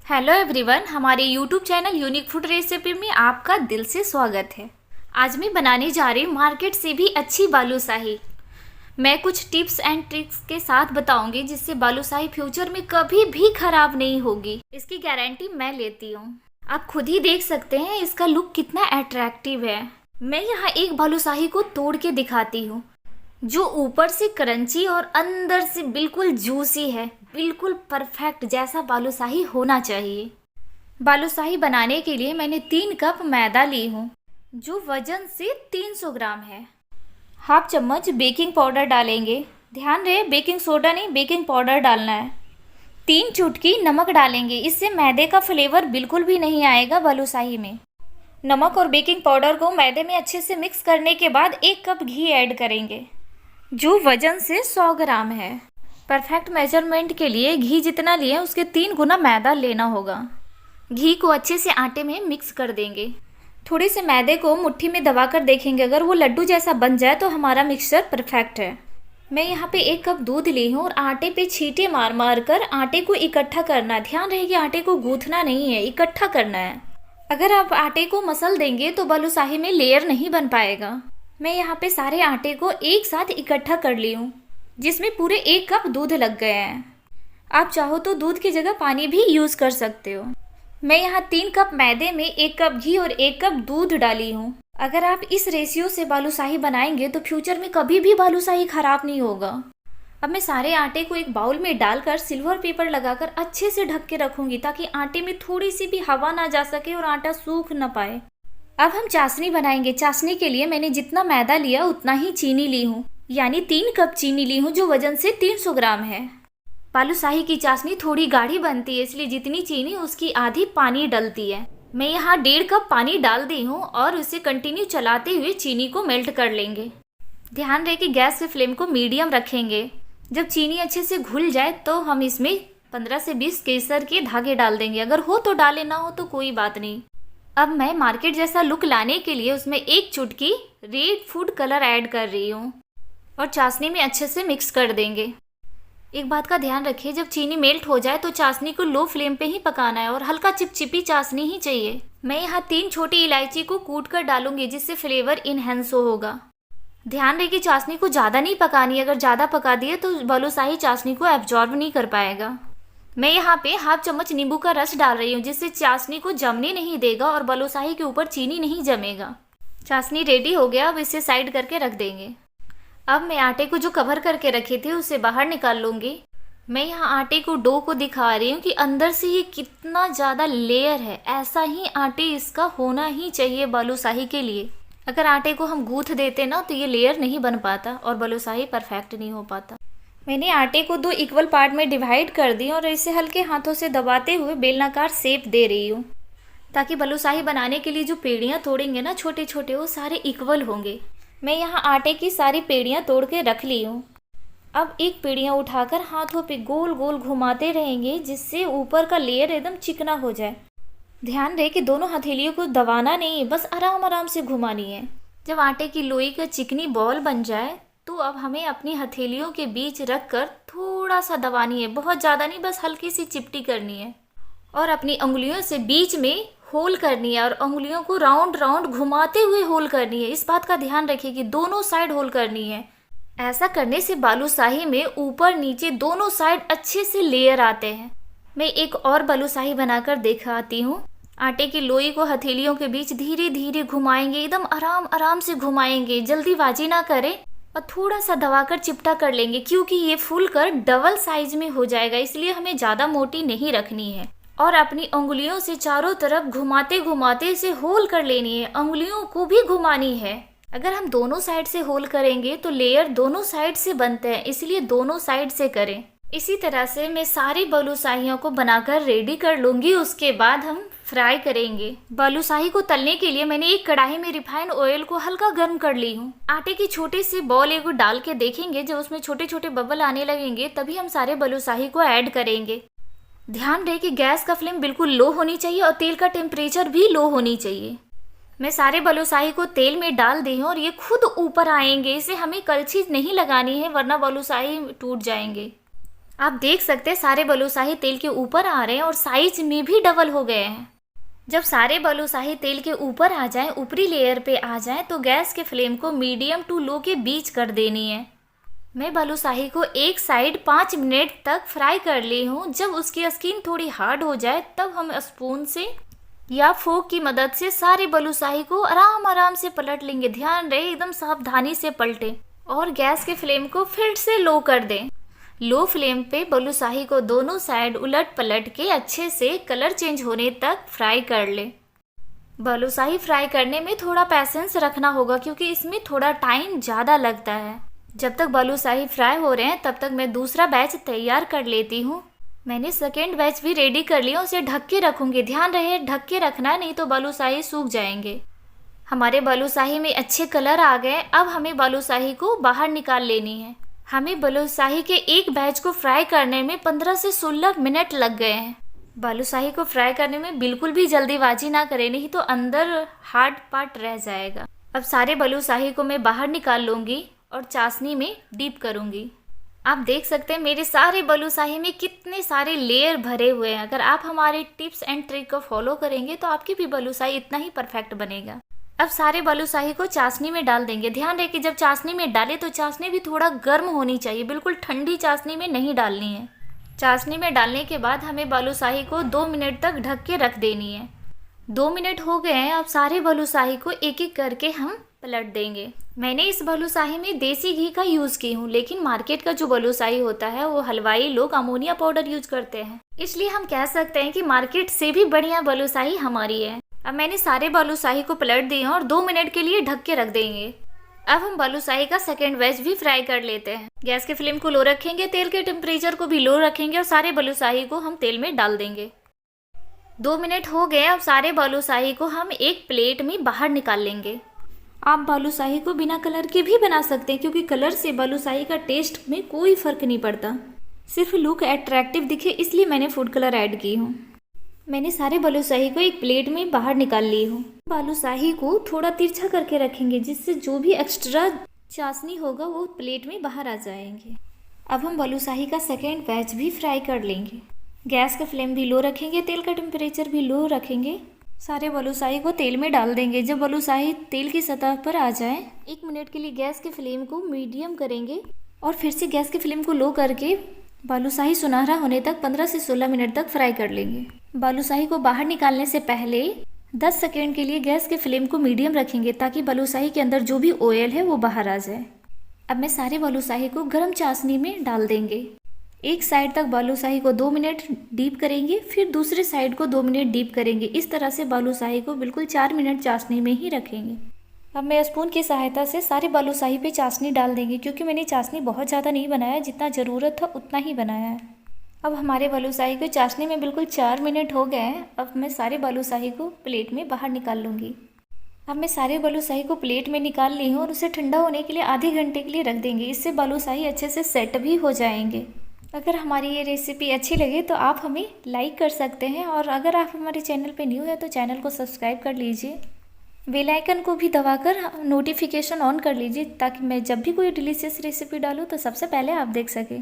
Hello everyone, हमारे YouTube channel unique food recipe में आपका दिल से स्वागत है। आज मैं बनाने जा रही हूँ मार्केट से भी अच्छी बालूशाही। मैं कुछ टिप्स एंड ट्रिक्स के साथ बताऊंगी जिससे बालूशाही फ्यूचर में कभी भी खराब नहीं होगी। इसकी गारंटी मैं लेती हूँ। आप खुद ही देख सकते हैं इसका लुक कितना अट्रैक्टिव है। मैं यहाँ एक बालूशाही को तोड़ के दिखाती हूँ जो ऊपर से क्रंची और अंदर से बिल्कुल जूसी है, बिल्कुल परफेक्ट जैसा बालूशाही होना चाहिए। बालूशाही बनाने के लिए मैंने 3 कप मैदा ली हूँ जो वजन से 300 ग्राम है। हाफ चम्मच बेकिंग पाउडर डालेंगे। ध्यान रहे बेकिंग सोडा नहीं, बेकिंग पाउडर डालना है। 3 चुटकी नमक डालेंगे, इससे मैदे का फ्लेवर बिल्कुल भी नहीं आएगा बालूशाही में। नमक और बेकिंग पाउडर को मैदे में अच्छे से मिक्स करने के बाद 1 कप घी ऐड करेंगे जो वजन से 100 ग्राम है। परफेक्ट मेजरमेंट के लिए घी जितना लिए उसके 3 गुना मैदा लेना होगा। घी को अच्छे से आटे में मिक्स कर देंगे। थोड़े से मैदे को मुट्ठी में दबाकर देखेंगे, अगर वो लड्डू जैसा बन जाए तो हमारा मिक्सचर परफेक्ट है। मैं यहाँ पे 1 कप दूध ली हूँ और आटे पे छींटे मार मार कर आटे को इकट्ठा करना है। ध्यान रहे कि आटे को गूंथना नहीं है, इकट्ठा करना है। अगर आप आटे को मसल देंगे तो बालूशाही में लेयर नहीं बन पाएगा। मैं यहाँ पे सारे आटे को एक साथ इकट्ठा कर ली हूँ जिसमें पूरे 1 कप दूध लग गए हैं। आप चाहो तो दूध की जगह पानी भी यूज़ कर सकते हो। मैं यहाँ 3 कप मैदे में 1 कप घी और 1 कप दूध डाली हूँ। अगर आप इस रेशियो से बालूशाही बनाएंगे तो फ्यूचर में कभी भी बालूशाही खराब नहीं होगा। अब मैं सारे आटे को एक बाउल में डालकर सिल्वर पेपर लगाकर अच्छे से ढक के रखूँगी ताकि आटे में थोड़ी सी भी हवा ना जा सके और आटा सूख ना पाए। अब हम चाशनी बनाएंगे। चाशनी के लिए मैंने जितना मैदा लिया उतना ही चीनी ली हूँ, यानी 3 कप चीनी ली हूँ जो वजन से 300 ग्राम है। बालूशाही की चाशनी थोड़ी गाढ़ी बनती है, इसलिए जितनी चीनी उसकी आधी पानी डलती है। मैं यहाँ 1.5 कप पानी डाल दी हूँ और उसे कंटिन्यू चलाते हुए चीनी को मेल्ट कर लेंगे। ध्यान रहे कि गैस के फ्लेम को मीडियम रखेंगे। जब चीनी अच्छे से घुल जाए तो हम इसमें 15 से 20 केसर के धागे डाल देंगे। अगर हो तो डालें, ना हो तो कोई बात नहीं। अब मैं मार्केट जैसा लुक लाने के लिए उसमें 1 चुटकी रेड फूड कलर ऐड कर रही हूँ और चाशनी में अच्छे से मिक्स कर देंगे। एक बात का ध्यान रखिए, जब चीनी मेल्ट हो जाए तो चाशनी को लो फ्लेम पे ही पकाना है और हल्का चिपचिपी चाशनी ही चाहिए। मैं यहाँ 3 छोटी इलायची को कूट कर डालूंगी जिससे फ्लेवर इनहेंस होगा। ध्यान रहे कि चाशनी को ज़्यादा नहीं पकानी है, अगर ज़्यादा पका दिए तो बालूशाही चाशनी को एब्जॉर्ब नहीं कर पाएगा। मैं यहाँ पे हाफ चम्मच नींबू का रस डाल रही हूँ जिससे चाशनी को जमने नहीं देगा और बालूशाही के ऊपर चीनी नहीं जमेगा। चाशनी रेडी हो गया, अब इसे साइड करके रख देंगे। अब मैं आटे को जो कवर करके रखे थे उसे बाहर निकाल लूँगी। मैं यहाँ आटे को डो को दिखा रही हूँ कि अंदर से ये कितना ज़्यादा लेयर है। ऐसा ही आटे इसका होना ही चाहिए बालूशाही के लिए। अगर आटे को हम गूँथ देते ना तो ये लेयर नहीं बन पाता और बालूशाही परफेक्ट नहीं हो पाता। मैंने आटे को 2 इक्वल पार्ट में डिवाइड कर दी और इसे हल्के हाथों से दबाते हुए बेलनाकार शेप दे रही हूँ ताकि बालूशाही बनाने के लिए जो पेड़ियाँ तोड़ेंगे ना छोटे छोटे, वो सारे इक्वल होंगे। मैं यहाँ आटे की सारी पेड़ियाँ तोड़ के रख ली हूँ। अब एक पेड़ियाँ उठाकर हाथों पे गोल गोल घुमाते रहेंगे जिससे ऊपर का लेयर एकदम चिकना हो जाए। ध्यान रहे कि दोनों हथेलियों को दबाना नहीं है, बस आराम आराम से घुमानी है। जब आटे की लोई का चिकनी बॉल बन जाए तो अब हमें अपनी हथेलियों के बीच रखकर थोड़ा सा दबानी है, बहुत ज़्यादा नहीं, बस हल्की सी चिपटी करनी है और अपनी उंगलियों से बीच में होल करनी है और उंगलियों को राउंड राउंड घुमाते हुए होल करनी है। इस बात का ध्यान रखिए कि दोनों साइड होल करनी है। ऐसा करने से बालूशाही में ऊपर नीचे दोनों साइड अच्छे से लेयर आते हैं। मैं एक और बालूशाही बनाकर दिखाती हूँ। आटे की लोई को हथेलियों के बीच धीरे धीरे घुमाएंगे, एकदम आराम आराम से घुमाएंगे, जल्दीबाजी ना करें और थोड़ा सा दबाकर चिपटा कर लेंगे क्योंकि ये फूल कर डबल साइज में हो जाएगा, इसलिए हमें ज़्यादा मोटी नहीं रखनी है। और अपनी उंगलियों से चारों तरफ घुमाते घुमाते इसे होल कर लेनी है, उंगलियों को भी घुमानी है। अगर हम दोनों साइड से होल करेंगे तो लेयर दोनों साइड से बनते हैं, इसलिए दोनों साइड से करें। इसी तरह से मैं सारी बालूशाहियों को बनाकर रेडी कर लूँगी, उसके बाद हम फ्राई करेंगे। बालूशाही को तलने के लिए मैंने एक कढ़ाई में रिफाइंड ऑयल को हल्का गर्म कर ली हूँ। आटे की छोटे से बॉल एक डाल के देखेंगे, जब उसमें छोटे छोटे बबल आने लगेंगे तभी हम सारे बालूशाही को ऐड करेंगे। ध्यान रहे कि गैस का फ्लेम बिल्कुल लो होनी चाहिए और तेल का टेम्परेचर भी लो होनी चाहिए। मैं सारे बालूशाही को तेल में डाल दी हूँ और ये खुद ऊपर आएंगे, इसे हमें कलछी नहीं लगानी है वरना बालूशाही टूट जाएंगे। आप देख सकते हैं सारे बालूशाही तेल के ऊपर आ रहे हैं और साइज में भी डबल हो गए हैं। जब सारे बालूशाही तेल के ऊपर आ जाएं, ऊपरी लेयर पे आ जाएं, तो गैस के फ्लेम को मीडियम टू लो के बीच कर देनी है। मैं बालूशाही को एक साइड 5 मिनट तक फ्राई कर ली हूँ। जब उसकी स्किन थोड़ी हार्ड हो जाए तब हम स्पून से या फोक की मदद से सारे बालूशाही को आराम आराम से पलट लेंगे। ध्यान रहे एकदम सावधानी से पलटे और गैस के फ्लेम को फिर से लो कर दें। लो फ्लेम पे बालूशाही को दोनों साइड उलट पलट के अच्छे से कलर चेंज होने तक फ्राई कर ले। बालूशाही फ्राई करने में थोड़ा पेशेंस रखना होगा क्योंकि इसमें थोड़ा टाइम ज़्यादा लगता है। जब तक बालूशाही फ्राई हो रहे हैं तब तक मैं दूसरा बैच तैयार कर लेती हूँ। मैंने सेकेंड बैच भी रेडी कर लिया, उसे ढक के रखूँगी। ध्यान रहे ढक के रखना, नहीं तो बालूशाही सूख जाएंगे। हमारे बालूशाही में अच्छे कलर आ गए। अब हमें बालूशाही को बाहर निकाल लेनी है। हमें बालूशाही के एक बैच को फ्राई करने में 15 से 16 मिनट लग गए हैं। बालूशाही को फ्राई करने में बिल्कुल भी जल्दीबाजी ना करें, नहीं तो अंदर हार्ड पार्ट रह जाएगा। अब सारे बालूशाही को मैं बाहर निकाल लूँगी और चाशनी में डीप करूँगी। आप देख सकते हैं मेरे सारे बालूशाही में कितने सारे लेयर भरे हुए हैं। अगर आप हमारे टिप्स एंड ट्रिक को फॉलो करेंगे तो आपकी भी बालूशाही इतना ही परफेक्ट बनेगा। अब सारे बालूशाही को चाशनी में डाल देंगे। ध्यान रहे कि जब चाशनी में डालें तो चाशनी भी थोड़ा गर्म होनी चाहिए, बिल्कुल ठंडी चाशनी में नहीं डालनी है। चाशनी में डालने के बाद हमें बालूशाही को 2 मिनट तक ढक के रख देनी है। 2 मिनट हो गए हैं। अब सारे बालूशाही को एक एक करके हम पलट देंगे। मैंने इस बालूशाही में देसी घी का यूज़ की हूँ, लेकिन मार्केट का जो बालूशाही होता है वो हलवाई लोग अमोनिया पाउडर यूज करते हैं, इसलिए हम कह सकते हैं कि मार्केट से भी बढ़िया बालूशाही हमारी है। अब मैंने सारे बालूशाही को पलट दिए और 2 मिनट के लिए ढक के रख देंगे। अब हम बालूशाही का सेकेंड बैच भी फ्राई कर लेते हैं। गैस के फ्लेम को लो रखेंगे, तेल के टेम्परेचर को भी लो रखेंगे और सारे बालूशाही को हम तेल में डाल देंगे। 2 मिनट हो गए। अब सारे बालूशाही को हम एक प्लेट में बाहर निकाल लेंगे। आप बालूशाही को बिना कलर के भी बना सकते हैं क्योंकि कलर से बालूशाही का टेस्ट में कोई फ़र्क नहीं पड़ता। सिर्फ लुक अट्रैक्टिव दिखे इसलिए मैंने फूड कलर ऐड की हूँ। मैंने सारे बालूशाही को एक प्लेट में बाहर निकाल ली हूँ। बालूशाही को थोड़ा तिरछा करके रखेंगे जिससे जो भी एक्स्ट्रा चाशनी होगा वो प्लेट में बाहर आ जाएंगे। अब हम बालूशाही का सेकेंड बैच भी फ्राई कर लेंगे। गैस का फ्लेम भी लो रखेंगे, तेल का टेम्परेचर भी लो रखेंगे। सारे बालूशाही को तेल में डाल देंगे। जब बालूशाही तेल की सतह पर आ जाए 1 मिनट के लिए गैस के फ्लेम को मीडियम करेंगे और फिर से गैस के फ्लेम को लो करके बालूशाही सुनहरा होने तक 15 से 16 मिनट तक फ्राई कर लेंगे। बालूशाही को बाहर निकालने से पहले 10 सेकेंड के लिए गैस के फ्लेम को मीडियम रखेंगे ताकि बालूशाही के अंदर जो भी ऑयल है वो बाहर आ जाए। अब मैं सारे बालूशाही को गर्म चाशनी में डाल देंगे। एक साइड तक बालूशाही को 2 मिनट डीप करेंगे, फिर दूसरे साइड को 2 मिनट डीप करेंगे। इस तरह से बालूशाही को बिल्कुल 4 मिनट चाशनी में ही रखेंगे। अब मैं स्पून की सहायता से सारे बालूशाही पे चाशनी डाल देंगे क्योंकि मैंने चाशनी बहुत ज़्यादा नहीं बनाया, जितना ज़रूरत था उतना ही बनाया है। अब हमारे बालूशाही को चाशनी में बिल्कुल 4 मिनट हो गए हैं। अब मैं सारे बालूशाही को प्लेट में बाहर निकाल लूँगी। अब मैं सारे बालूशाही को प्लेट में निकाल ली हूँ और उसे ठंडा होने के लिए आधे घंटे के लिए रख देंगे। इससे बालूशाही अच्छे से सेट भी हो जाएंगे। अगर हमारी ये रेसिपी अच्छी लगे तो आप हमें लाइक कर सकते हैं और अगर आप हमारे चैनल पे न्यू है तो चैनल को सब्सक्राइब कर लीजिए। बेल आइकन को भी दबाकर नोटिफिकेशन ऑन कर लीजिए ताकि मैं जब भी कोई डिलीशियस रेसिपी डालूँ तो सबसे पहले आप देख सकें।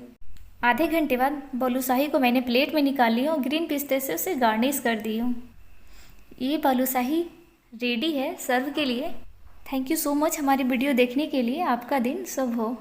आधे घंटे बाद बालूशाही को मैंने प्लेट में निकाल ली और ग्रीन पिस्ते से उसे गार्निश कर दी हूँ। ये बालूशाही रेडी है सर्व के लिए। थैंक यू सो मच हमारी वीडियो देखने के लिए। आपका दिन शुभ हो।